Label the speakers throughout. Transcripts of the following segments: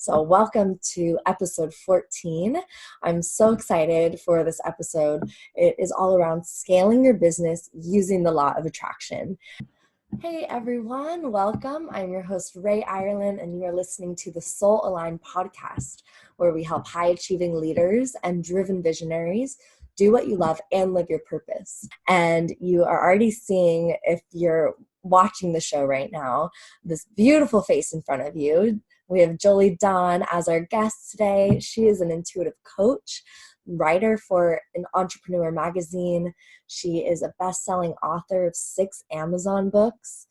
Speaker 1: So welcome to episode 14. I'm so excited for this episode. It is all around scaling your business using the law of attraction. Hey everyone, welcome. I'm your host, Rae Irelan, and you are listening to the Soul Aligned podcast, where we help high-achieving leaders and driven visionaries do what you love and live your purpose. And you are already seeing, if you're watching the show right now, this beautiful face in front of you. We have Jolie Dawn as our guest today. She is an intuitive coach, writer for an Entrepreneur magazine. She is a best-selling author of 6 Amazon books,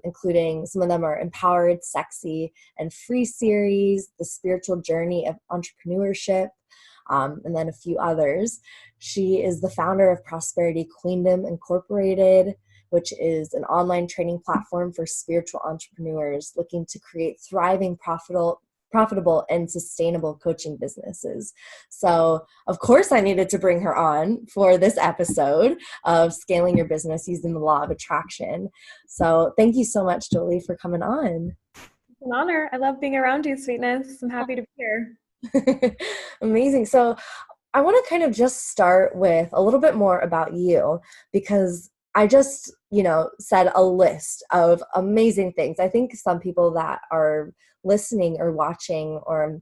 Speaker 1: including some of them are Empowered, Sexy, and Free series, The Spiritual Journey of Entrepreneurship, and then a few others. She is the founder of Prosperity Queendom Incorporated, which is an online training platform for spiritual entrepreneurs looking to create thriving, profitable and sustainable coaching businesses. So, of course, I needed to bring her on for this episode of Scaling Your Business Using the Law of Attraction. So thank you so much, Jolie, for coming on.
Speaker 2: It's an honor. I love being around you, sweetness. I'm happy to be here.
Speaker 1: Amazing. So I want to kind of just start with a little bit more about you, because I just, said a list of amazing things. I think some people that are listening or watching or,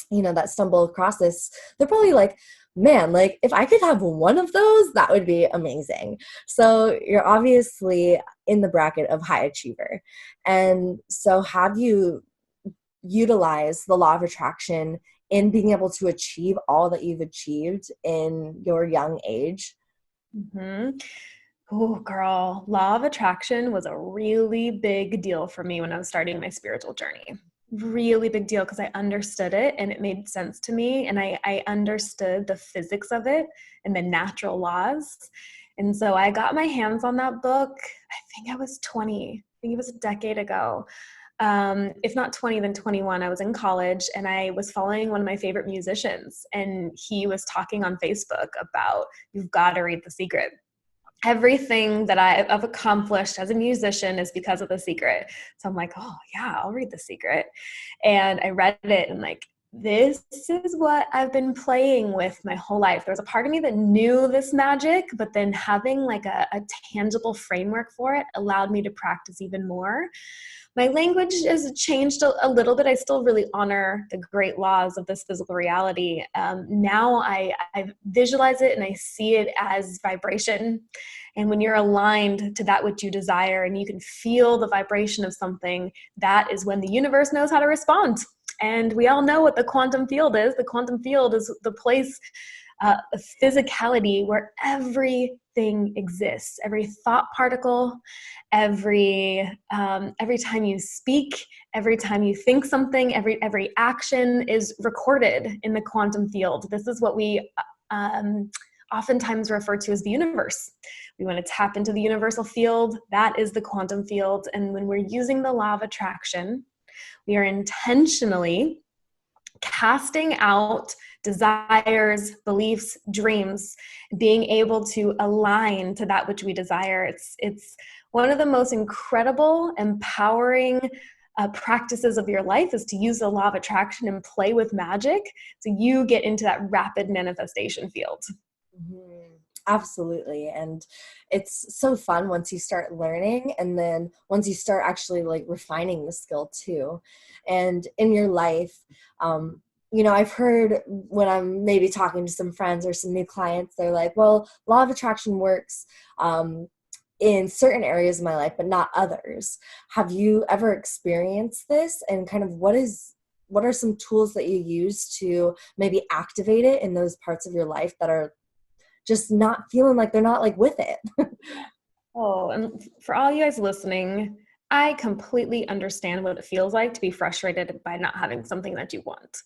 Speaker 1: that stumble across this, they're probably like, man, like if I could have one of those, that would be amazing. So you're obviously in the bracket of high achiever. And so have you utilized the law of attraction in being able to achieve all that you've achieved in your young age?
Speaker 2: Mm-hmm. Oh, girl, law of attraction was a really big deal for me when I was starting my spiritual journey. Really big deal because I understood it and it made sense to me. And I understood the physics of it and the natural laws. And so I got my hands on that book. I think I was 20. I think it was a decade ago. If not 20, then 21. I was in college and I was following one of my favorite musicians, and he was talking on Facebook about, you've got to read The Secret. Everything that I've accomplished as a musician is because of The Secret. So I'm like, oh yeah, I'll read The Secret. And I read it and like, this is what I've been playing with my whole life. There was a part of me that knew this magic, but then having like a tangible framework for it allowed me to practice even more. My language has changed a little bit. I still really honor the great laws of this physical reality. Now I visualize it and I see it as vibration. And when you're aligned to that which you desire and you can feel the vibration of something, that is when the universe knows how to respond. And we all know what the quantum field is. The quantum field is the place, the physicality where everything exists. Every thought particle, every time you speak, every time you think something, every action is recorded in the quantum field. This is what we oftentimes refer to as the universe. We want to tap into the universal field. That is the quantum field. And when we're using the law of attraction, we are intentionally casting out desires, beliefs, dreams, being able to align to that which we desire. It's one of the most incredible, empowering practices of your life is to use the law of attraction and play with magic so you get into that rapid manifestation field.
Speaker 1: Mm-hmm. Absolutely. And it's so fun once you start learning, and then once you start actually like refining the skill too. And in your life, I've heard when I'm maybe talking to some friends or some new clients, they're like, well, law of attraction works in certain areas of my life, but not others. Have you ever experienced this? And kind of what are some tools that you use to maybe activate it in those parts of your life that are just not feeling like they're not like with it?
Speaker 2: Oh, and for all you guys listening, I completely understand what it feels like to be frustrated by not having something that you want.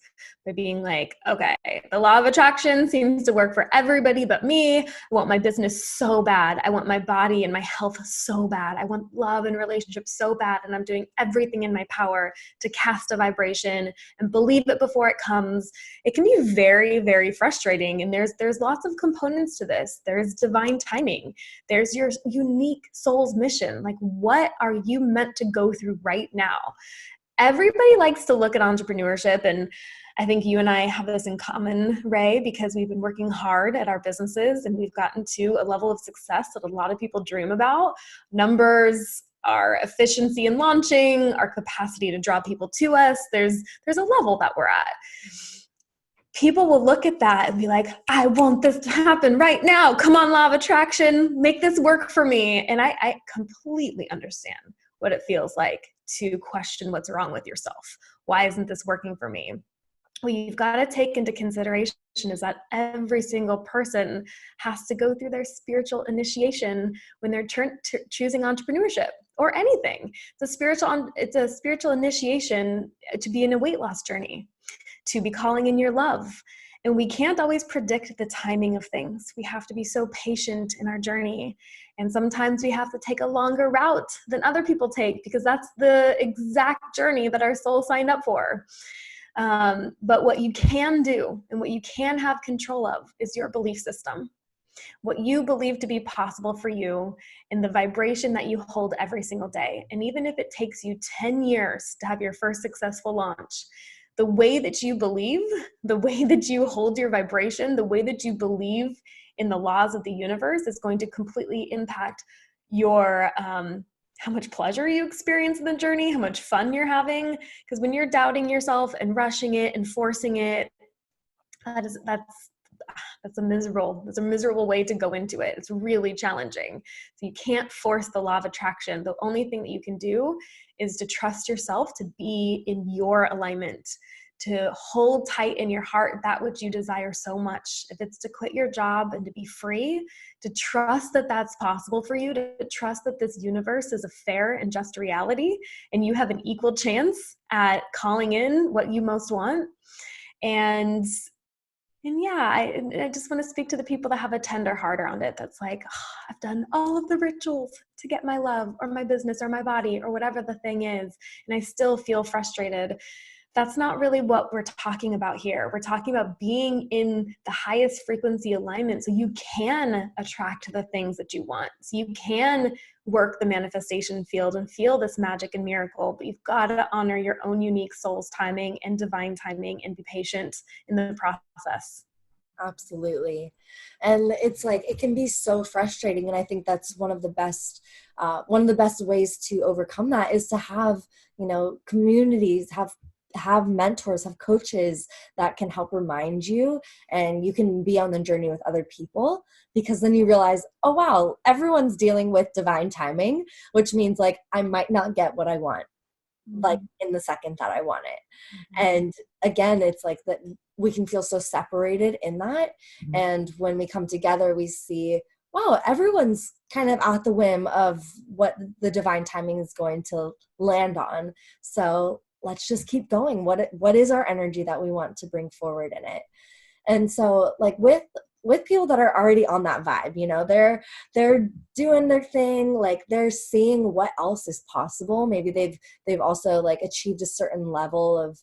Speaker 2: By being like, okay, the law of attraction seems to work for everybody but me. I want my business so bad. I want my body and my health so bad. I want love and relationships so bad. And I'm doing everything in my power to cast a vibration and believe it before it comes. It can be very, very frustrating. And there's lots of components to this. There's divine timing. There's your unique soul's mission. Like, what are you meant to go through right now? everybody likes to look at entrepreneurship, and I think you and I have this in common, Rae, because we've been working hard at our businesses and we've gotten to a level of success that a lot of people dream about. Numbers, our efficiency in launching, our capacity to draw people to us. There's a level that we're at. People will look at that and be like, I want this to happen right now. Come on, law of attraction, make this work for me. And I completely understand what it feels like to question what's wrong with yourself. Why isn't this working for me? What you've got to take into consideration is that every single person has to go through their initiation when they're choosing entrepreneurship or anything. It's a spiritual initiation to be in a weight loss journey, to be calling in your love. And we can't always predict the timing of things. We have to be so patient in our journey. And sometimes we have to take a longer route than other people take, because that's the exact journey that our soul signed up for. But what you can do and what you can have control of is your belief system. What you believe to be possible for you and the vibration that you hold every single day. And even if it takes you 10 years to have your first successful launch, the way that you believe, the way that you hold your vibration, the way that you believe in the laws of the universe is going to completely impact your how much pleasure you experience in the journey, how much fun you're having. Because when you're doubting yourself and rushing it and forcing it, that's a miserable way to go into it. It's really challenging. So you can't force the law of attraction. The only thing that you can do is to trust yourself to be in your alignment, to hold tight in your heart that which you desire so much. If it's to quit your job and to be free, to trust that that's possible for you, to trust that this universe is a fair and just reality, and you have an equal chance at calling in what you most want. And yeah, I just want to speak to the people that have a tender heart around it. That's like, oh, I've done all of the rituals to get my love or my business or my body or whatever the thing is, and I still feel frustrated. That's not really what we're talking about here. We're talking about being in the highest frequency alignment so you can attract the things that you want. So you can work the manifestation field and feel this magic and miracle, but you've got to honor your own unique soul's timing and divine timing and be patient in the process.
Speaker 1: Absolutely. And it's like, it can be so frustrating. And I think that's one of the best ways to overcome that is to have, communities, have mentors, have coaches that can help remind you, and you can be on the journey with other people, because then you realize, oh wow, everyone's dealing with divine timing, which means like I might not get what I want like in the second that I want it. And again, it's like that we can feel so separated in that. And when we come together, we see, wow, everyone's kind of at the whim of what the divine timing is going to land on. So let's just keep going. What is our energy that we want to bring forward in it? And so like with people that are already on that vibe, they're doing their thing, like they're seeing what else is possible. Maybe they've also like achieved a certain level of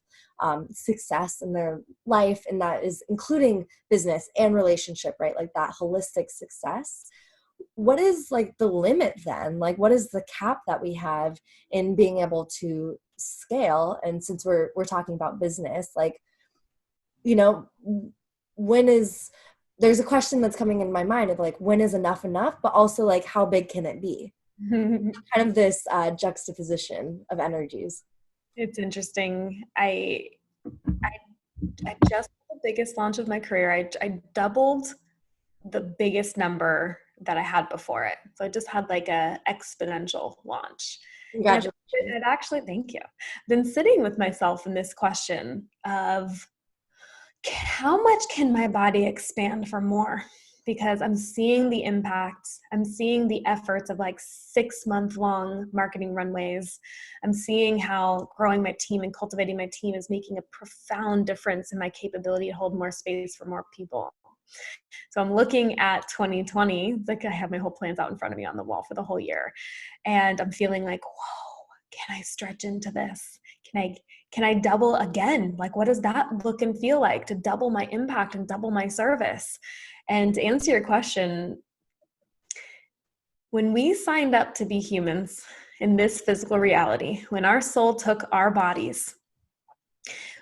Speaker 1: success in their life, and that is including business and relationship, right? Like that holistic success. What is like the limit then? Like what is the cap that we have in being able to scale? And since we're talking about business, like, there's a question that's coming in my mind of like, when is enough, but also like, how big can it be? Kind of this juxtaposition of energies.
Speaker 2: It's interesting. I just the biggest launch of my career. I doubled the biggest number that I had before it. So I just had like a exponential launch.
Speaker 1: Congratulations.
Speaker 2: I'd actually, thank you, been sitting with myself in this question of how much can my body expand for more? Because I'm seeing the impact. I'm seeing the efforts of like 6-month-long marketing runways. I'm seeing how growing my team and cultivating my team is making a profound difference in my capability to hold more space for more people. So I'm looking at 2020, it's like I have my whole plans out in front of me on the wall for the whole year. And I'm feeling like, whoa, can I stretch into this? Can I double again? Like, what does that look and feel like to double my impact and double my service? And to answer your question, when we signed up to be humans in this physical reality, when our soul took our bodies,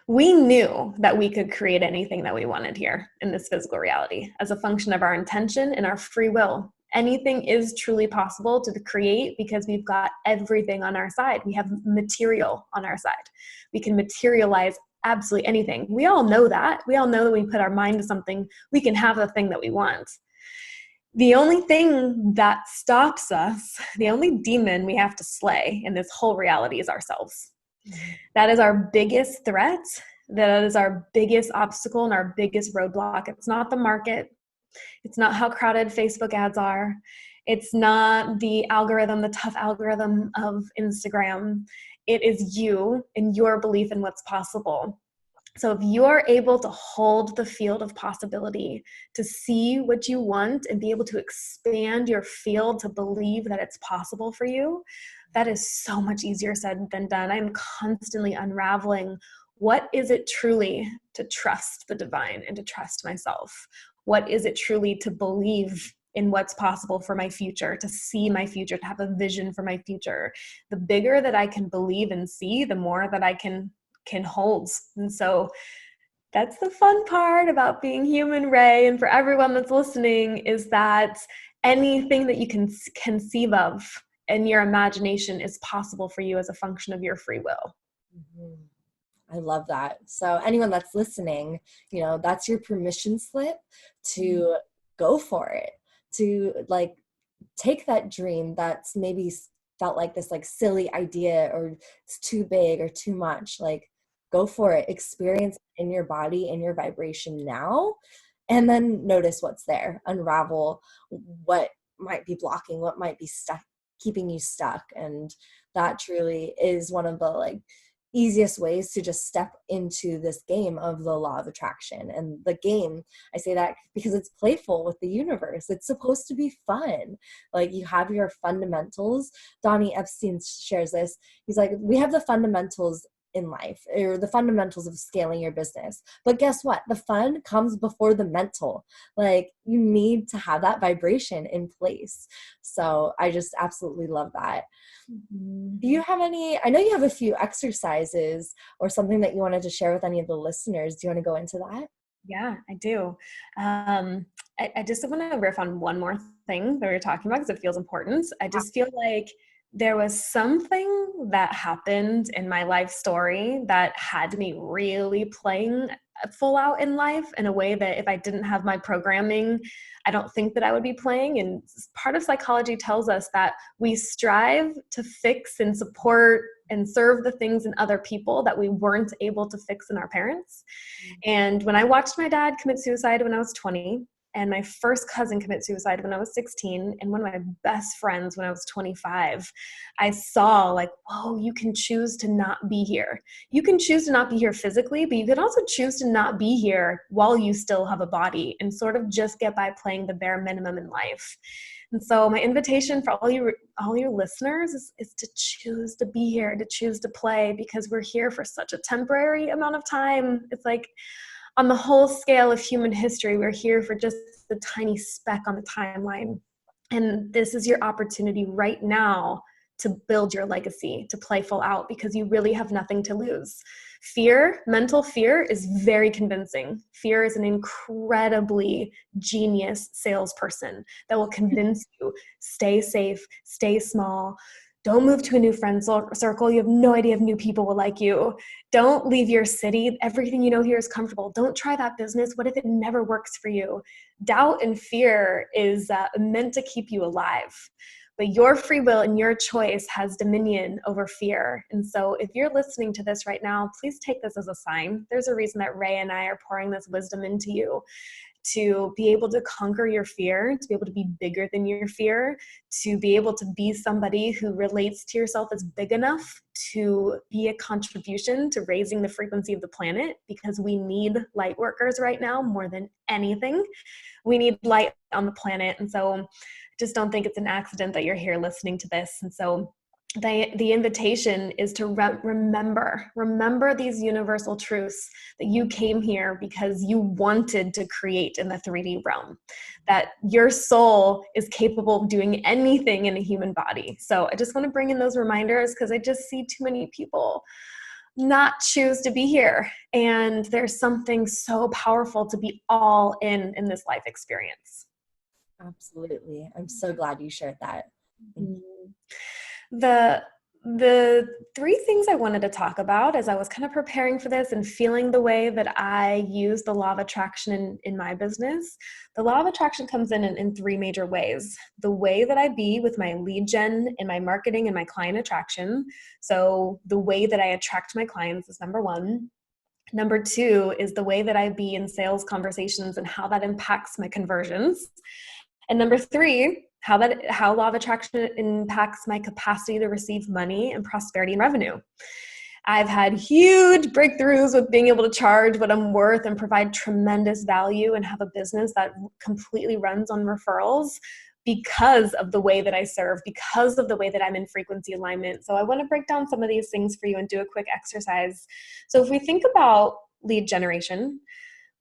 Speaker 2: we knew that we could create anything that we wanted here in this physical reality as a function of our intention and our free will. Anything is truly possible to create because we've got everything on our side. We have material on our side. We can materialize absolutely anything. We all know that. We all know that when we put our mind to something, we can have the thing that we want. The only thing that stops us, the only demon we have to slay in this whole reality is ourselves. That is our biggest threat. That is our biggest obstacle and our biggest roadblock. It's not the market. It's not how crowded Facebook ads are. It's not the algorithm, the tough algorithm of Instagram. It is you and your belief in what's possible. So if you are able to hold the field of possibility, to see what you want and be able to expand your field to believe that it's possible for you, that is so much easier said than done. I'm constantly unraveling what is it truly to trust the divine and to trust myself? What is it truly to believe in what's possible for my future, to see my future, to have a vision for my future? The bigger that I can believe and see, the more that I can hold. And so that's the fun part about being human, Rae. And for everyone that's listening, is that anything that you can conceive of in your imagination is possible for you as a function of your free will.
Speaker 1: Mm-hmm. I love that. So anyone that's listening, that's your permission slip to go for it, to like take that dream that's maybe felt like this like silly idea or it's too big or too much. Like, go for it, experience it in your body, in your vibration now, and then notice what's there, unravel what might be blocking, what might be stuck, keeping you stuck. And that truly is one of the like easiest ways to just step into this game of the law of attraction. And the game, I say that because it's playful with the universe. It's supposed to be fun. Like, you have your fundamentals. Donnie Epstein shares this. He's like, we have the fundamentals in life, or the fundamentals of scaling your business. But guess what? The fun comes before the mental. Like, you need to have that vibration in place. So I just absolutely love that. Do you have any, I know you have a few exercises or something that you wanted to share with any of the listeners. Do you want to go into that?
Speaker 2: Yeah, I do. I just want to riff on one more thing that we were talking about because it feels important. I just feel like there was something that happened in my life story that had me really playing full out in life in a way that if I didn't have my programming, I don't think that I would be playing. And part of psychology tells us that we strive to fix and support and serve the things in other people that we weren't able to fix in our parents. And when I watched my dad commit suicide when I was 20, and my first cousin commit suicide when I was 16, and one of my best friends when I was 25, I saw like, whoa, you can choose to not be here. You can choose to not be here physically, but you can also choose to not be here while you still have a body and sort of just get by playing the bare minimum in life. And so my invitation for all your listeners is to choose to be here, to choose to play, because we're here for such a temporary amount of time. It's like, on the whole scale of human history, we're here for just a tiny speck on the timeline. And this is your opportunity right now to build your legacy, to play full out, because you really have nothing to lose. Fear, mental fear, is very convincing. Fear is an incredibly genius salesperson that will convince you, stay safe, stay small, don't move to a new friend circle. You have no idea if new people will like you. Don't leave your city. Everything you know here is comfortable. Don't try that business. What if it never works for you? Doubt and fear is meant to keep you alive. But your free will and your choice has dominion over fear. And so if you're listening to this right now, please take this as a sign. There's a reason that Rae and I are pouring this wisdom into you, to be able to conquer your fear, to be able to be bigger than your fear, to be able to be somebody who relates to yourself as big enough to be a contribution to raising the frequency of the planet, because we need light workers right now more than anything. We need light on the planet. And so I just don't think it's an accident that you're here listening to this. And so the invitation is to remember these universal truths, that you came here because you wanted to create in the 3D realm, that your soul is capable of doing anything in a human body. So I just want to bring in those reminders, because I just see too many people not choose to be here. And there's something so powerful to be all in this life experience.
Speaker 1: Absolutely. I'm so glad you shared that.
Speaker 2: The three things I wanted to talk about as I was kind of preparing for this and feeling the way that I use the law of attraction in my business. The law of attraction comes in three major ways. The way that I be with my lead gen and my marketing and my client attraction. So the way that I attract my clients is number one. Number two is the way that I be in sales conversations and how that impacts my conversions. And number three, how law of attraction impacts my capacity to receive money and prosperity and revenue. I've had huge breakthroughs with being able to charge what I'm worth and provide tremendous value and have a business that completely runs on referrals because of the way that I serve, because of the way that I'm in frequency alignment. So I want to break down some of these things for you and do a quick exercise. So if we think about lead generation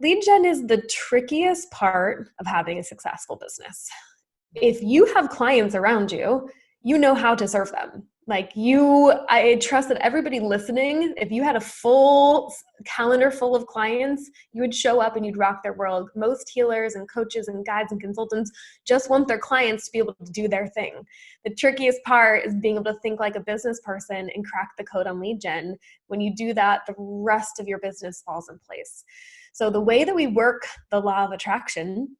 Speaker 2: is the trickiest part of having a successful business. If you have clients around you, you know how to serve them. I trust that everybody listening, if you had a full calendar full of clients, you would show up and you'd rock their world. Most healers and coaches and guides and consultants just want their clients to be able to do their thing. The trickiest part is being able to think like a business person and crack the code on lead gen. When you do that, the rest of your business falls in place. So the way that we work the law of attraction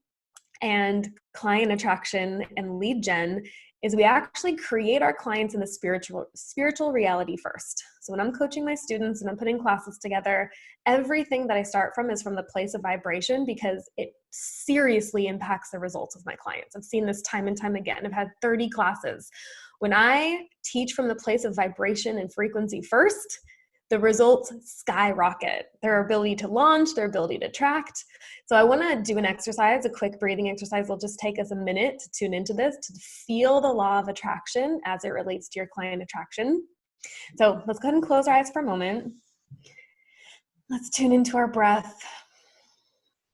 Speaker 2: and client attraction and lead gen is we actually create our clients in the spiritual reality first. So when I'm coaching my students and I'm putting classes together, everything that I start from is from the place of vibration, because it seriously impacts the results of my clients. I've seen this time and time again. I've had 30 classes. When I teach from the place of vibration and frequency first, the results skyrocket. Their ability to launch, their ability to attract. So I want to do an exercise, a quick breathing exercise. It'll just take us a minute to tune into this, to feel the law of attraction as it relates to your client attraction. So let's go ahead and close our eyes for a moment. Let's tune into our breath.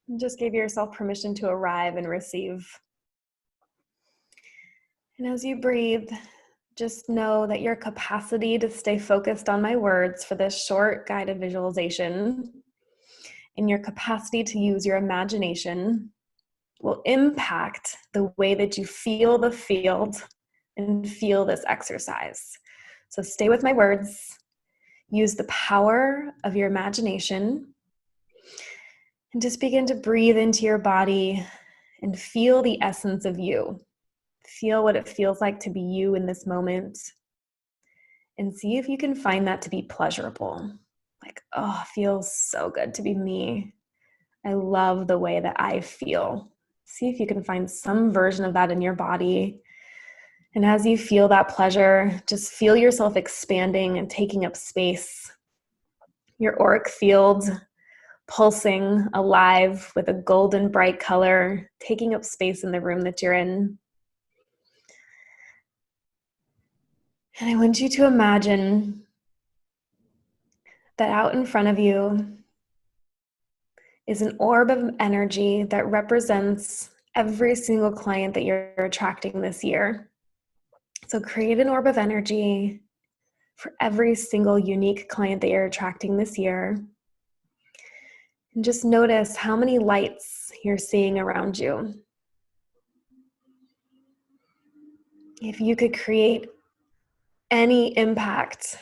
Speaker 2: And just give yourself permission to arrive and receive. And as you breathe, just know that your capacity to stay focused on my words for this short guided visualization and your capacity to use your imagination will impact the way that you feel the field and feel this exercise. So stay with my words. Use the power of your imagination and just begin to breathe into your body and feel the essence of you. Feel what it feels like to be you in this moment, and see if you can find that to be pleasurable. Like, oh, it feels so good to be me. I love the way that I feel. See if you can find some version of that in your body. And as you feel that pleasure, just feel yourself expanding and taking up space. Your auric field pulsing alive with a golden bright color, taking up space in the room that you're in. And I want you to imagine that out in front of you is an orb of energy that represents every single client that you're attracting this year. So create an orb of energy for every single unique client that you're attracting this year. And just notice how many lights you're seeing around you. If you could create any impact,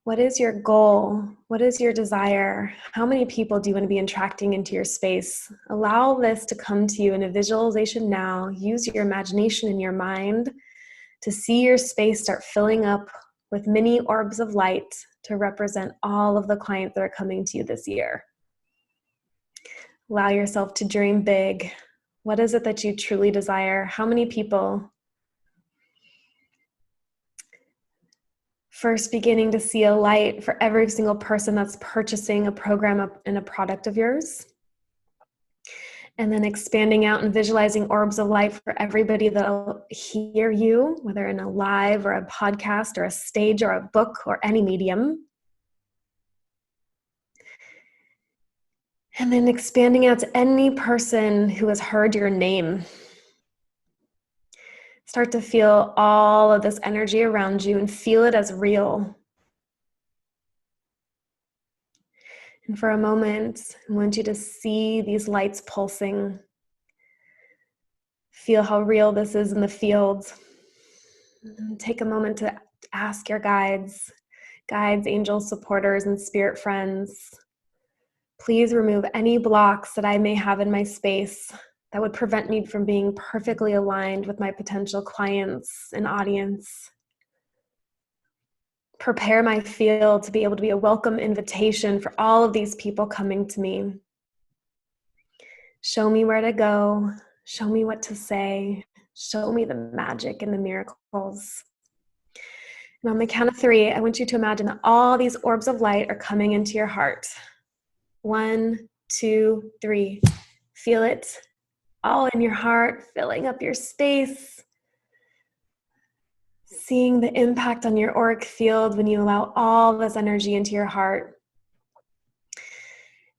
Speaker 2: what is your goal? What is your desire? How many people do you want to be attracting into your space? Allow this to come to you in a visualization now. Use your imagination in your mind to see your space start filling up with mini orbs of light to represent all of the clients that are coming to you this year. Allow yourself to dream big. What is it that you truly desire? How many people? First, beginning to see a light for every single person that's purchasing a program and a product of yours. And then expanding out and visualizing orbs of light for everybody that'll hear you, whether in a live or a podcast or a stage or a book or any medium. And then expanding out to any person who has heard your name. Start to feel all of this energy around you and feel it as real. And for a moment, I want you to see these lights pulsing. Feel how real this is in the field. And take a moment to ask your guides, angels, supporters, and spirit friends, please remove any blocks that I may have in my space that would prevent me from being perfectly aligned with my potential clients and audience. Prepare my field to be able to be a welcome invitation for all of these people coming to me. Show me where to go. Show me what to say. Show me the magic and the miracles. And on the count of 3, I want you to imagine that all these orbs of light are coming into your heart. 1, 2, 3. Feel it all in your heart, filling up your space. Seeing the impact on your auric field when you allow all this energy into your heart.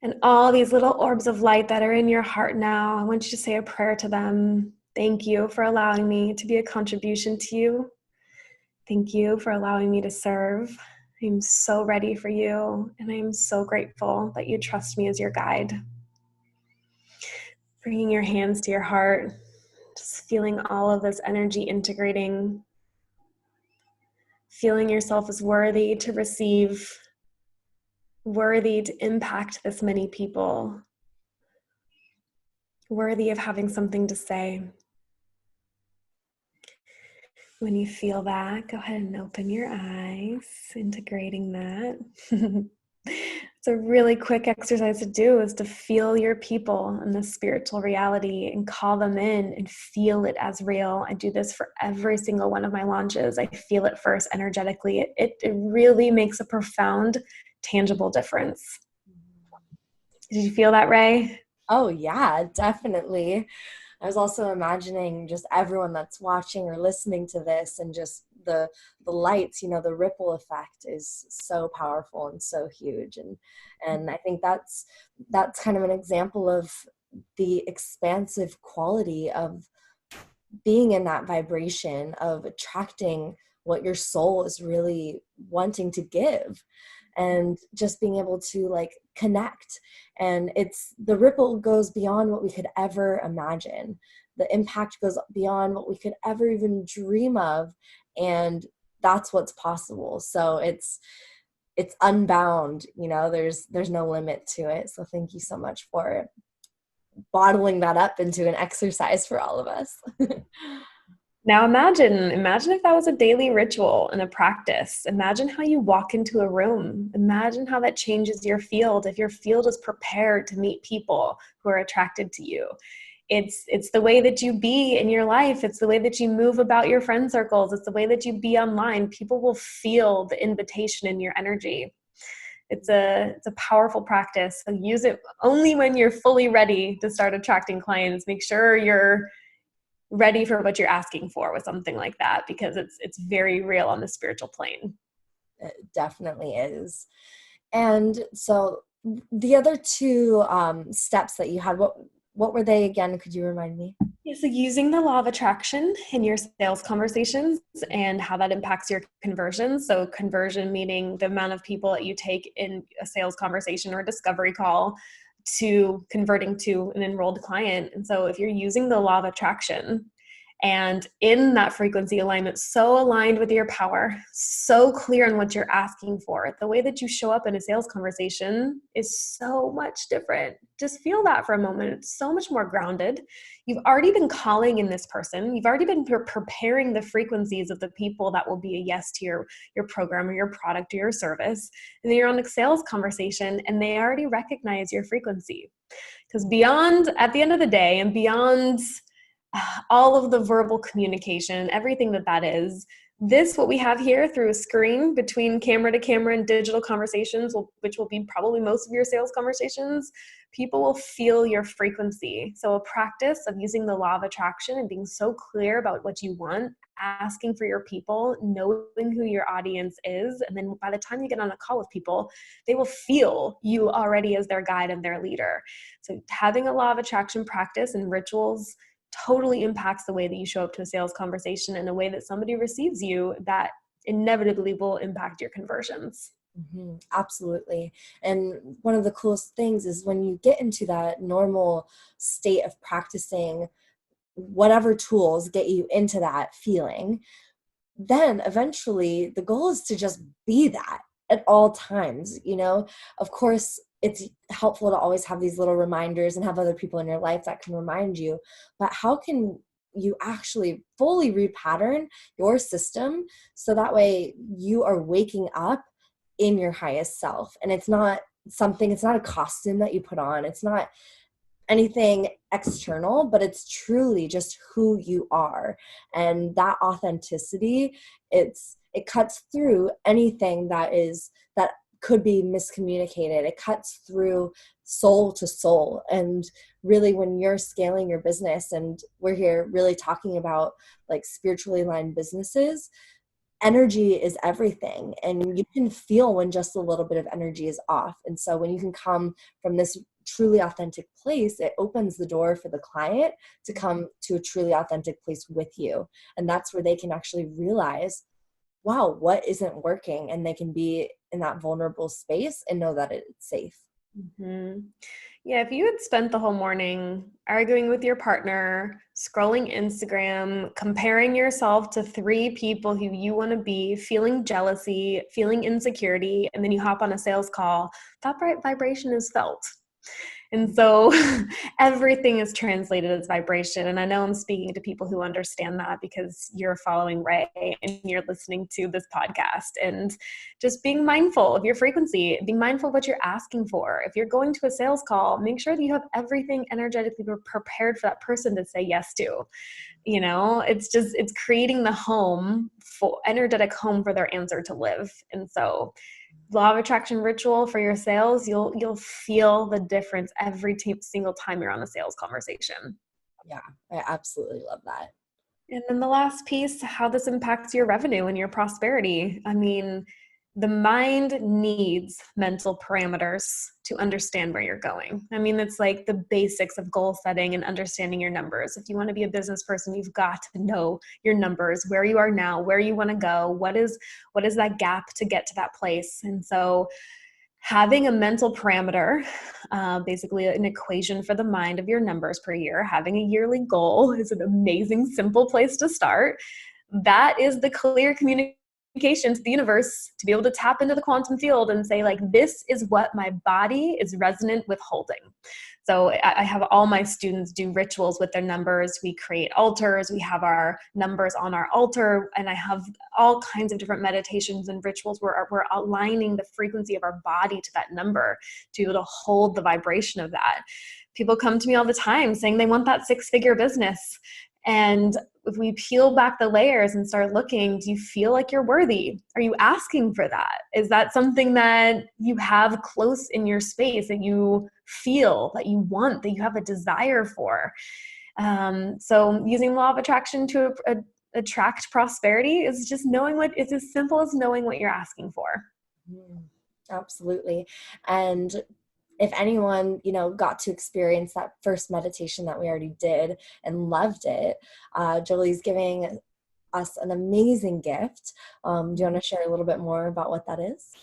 Speaker 2: And all these little orbs of light that are in your heart now, I want you to say a prayer to them. Thank you for allowing me to be a contribution to you. Thank you for allowing me to serve. I'm so ready for you, and I'm so grateful that you trust me as your guide. Bringing your hands to your heart, just feeling all of this energy integrating. Feeling yourself as worthy to receive, worthy to impact this many people, worthy of having something to say. When you feel that, go ahead and open your eyes, integrating that. It's a really quick exercise to do, is to feel your people in the spiritual reality and call them in and feel it as real. I do this for every single one of my launches. I feel it first energetically. It really makes a profound, tangible difference. Did you feel that, Rae?
Speaker 1: Oh yeah, definitely. I was also imagining just everyone that's watching or listening to this, and just the lights, the ripple effect is so powerful and so huge. And I think that's kind of an example of the expansive quality of being in that vibration of attracting what your soul is really wanting to give, and just being able to like connect. And it's, the ripple goes beyond what we could ever imagine. The impact goes beyond what we could ever even dream of, and that's what's possible. So it's unbound, there's no limit to it. So thank you so much for bottling that up into an exercise for all of us.
Speaker 2: Now imagine if that was a daily ritual and a practice. Imagine how you walk into a room. Imagine how that changes your field. If your field is prepared to meet people who are attracted to you. It's the way that you be in your life. It's the way that you move about your friend circles. It's the way that you be online. People will feel the invitation in your energy. It's a powerful practice. So use it only when you're fully ready to start attracting clients. Make sure you're ready for what you're asking for with something like that, because it's very real on the spiritual plane.
Speaker 1: It definitely is. And so the other 2 steps that you had, what were they again? Could you remind me?
Speaker 2: Yeah, so using the law of attraction in your sales conversations and how that impacts your conversion. So conversion meaning the amount of people that you take in a sales conversation or a discovery call to converting to an enrolled client. And so if you're using the law of attraction and in that frequency alignment, so aligned with your power, so clear on what you're asking for, the way that you show up in a sales conversation is so much different. Just feel that for a moment. It's so much more grounded. You've already been calling in this person. You've already been preparing the frequencies of the people that will be a yes to your program or your product or your service. And then you're on a sales conversation and they already recognize your frequency. Because at the end of the day, and beyond all of the verbal communication, everything that is, what we have here through a screen between camera to camera and digital conversations, which will be probably most of your sales conversations, people will feel your frequency. So a practice of using the law of attraction and being so clear about what you want, asking for your people, knowing who your audience is. And then by the time you get on a call with people, they will feel you already as their guide and their leader. So having a law of attraction practice and rituals totally impacts the way that you show up to a sales conversation in a way that somebody receives you that inevitably will impact your conversions.
Speaker 1: Mm-hmm. Absolutely. And one of the coolest things is when you get into that normal state of practicing whatever tools get you into that feeling, then eventually the goal is to just be that at all times. Of course, it's helpful to always have these little reminders and have other people in your life that can remind you, but how can you actually fully repattern your system so that way you are waking up in your highest self? And it's not a costume that you put on. It's not anything external, but it's truly just who you are. And that authenticity, it cuts through anything that could be miscommunicated. It cuts through soul to soul. And really, when you're scaling your business, and we're here really talking about like spiritually aligned businesses, energy is everything, and you can feel when just a little bit of energy is off. And so when you can come from this truly authentic place, it opens the door for the client to come to a truly authentic place with you. And that's where they can actually realize, wow, what isn't working? And they can be in that vulnerable space and know that it's safe.
Speaker 2: Mm-hmm. Yeah, if you had spent the whole morning arguing with your partner, scrolling Instagram, comparing yourself to 3 people who you want to be, feeling jealousy, feeling insecurity, and then you hop on a sales call, that vibration is felt. And so everything is translated as vibration. And I know I'm speaking to people who understand that because you're following Rae and you're listening to this podcast, and just being mindful of your frequency, being mindful of what you're asking for. If you're going to a sales call, make sure that you have everything energetically prepared for that person to say yes to. It's creating the energetic home for their answer to live. And so law of attraction ritual for your sales, you'll feel the difference every single time you're on a sales conversation.
Speaker 1: Yeah, I absolutely love that.
Speaker 2: And then the last piece, how this impacts your revenue and your prosperity. I mean, the mind needs mental parameters to understand where you're going. I mean, it's like the basics of goal setting and understanding your numbers. If you want to be a business person, you've got to know your numbers, where you are now, where you want to go, what is that gap to get to that place. And so having a mental parameter, basically an equation for the mind of your numbers per year, having a yearly goal is an amazing, simple place to start. That is the clear communication to the universe to be able to tap into the quantum field and say, like, this is what my body is resonant with holding. So I have all my students do rituals with their numbers. We create altars. We have our numbers on our altar. And I have all kinds of different meditations and rituals where we're aligning the frequency of our body to that number to be able to hold the vibration of that. People come to me all the time saying they want that 6-figure business. And if we peel back the layers and start looking, do you feel like you're worthy? Are you asking for that? Is that something that you have close in your space, that you feel, that you want, that you have a desire for? So using the law of attraction to attract prosperity is just it's as simple as knowing what you're asking for.
Speaker 1: Absolutely. And if anyone, got to experience that first meditation that we already did and loved it, Jolie's giving us an amazing gift. Do you want to share a little bit more about what that is?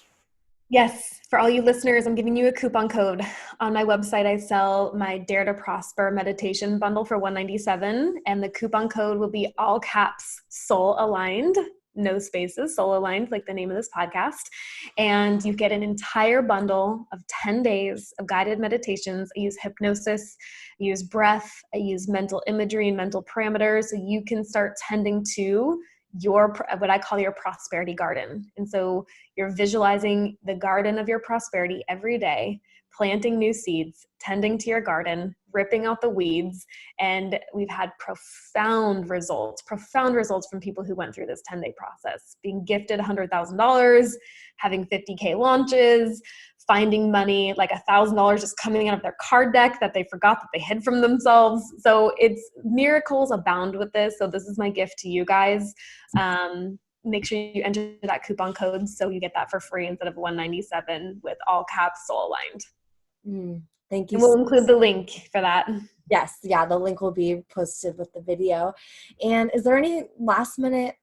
Speaker 2: Yes. For all you listeners, I'm giving you a coupon code. On my website, I sell my Dare to Prosper meditation bundle for $197, and the coupon code will be all caps soul aligned. No spaces, soul aligned, like the name of this podcast. And you get an entire bundle of 10 days of guided meditations. I use hypnosis, I use breath, I use mental imagery and mental parameters. So you can start tending to what I call your prosperity garden. And so you're visualizing the garden of your prosperity every day, planting new seeds, tending to your garden, ripping out the weeds. And we've had profound results from people who went through this 10-day process, being gifted $100,000, having 50K launches, finding money, like $1,000 just coming out of their card deck that they forgot that they hid from themselves. So it's miracles abound with this. So this is my gift to you guys. Make sure you enter that coupon code so you get that for free instead of $197 with all caps soul aligned.
Speaker 1: Thank you.
Speaker 2: And we'll include the link for that.
Speaker 1: Yes. Yeah. The link will be posted with the video. And is there any last minute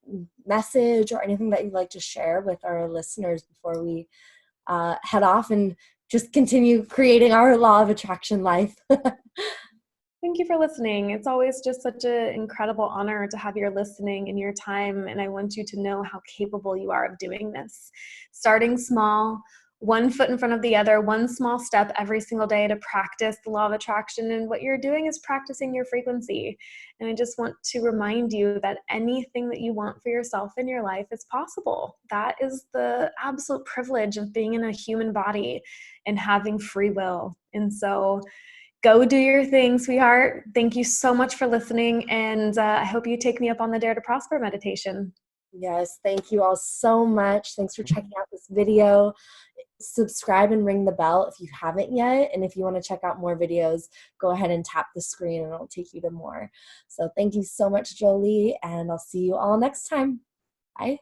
Speaker 1: message or anything that you'd like to share with our listeners before we head off and just continue creating our law of attraction life?
Speaker 2: Thank you for listening. It's always just such an incredible honor to have your listening and your time. And I want you to know how capable you are of doing this. Starting small, one foot in front of the other, one small step every single day to practice the law of attraction. And what you're doing is practicing your frequency. And I just want to remind you that anything that you want for yourself in your life is possible. That is the absolute privilege of being in a human body and having free will. And so go do your thing, sweetheart. Thank you so much for listening. And I hope you take me up on the Dare to Prosper meditation.
Speaker 1: Yes. Thank you all so much. Thanks for checking out this video. Subscribe and ring the bell if you haven't yet. And if you want to check out more videos, go ahead and tap the screen and it'll take you to more. So thank you so much, Jolie. And I'll see you all next time. Bye.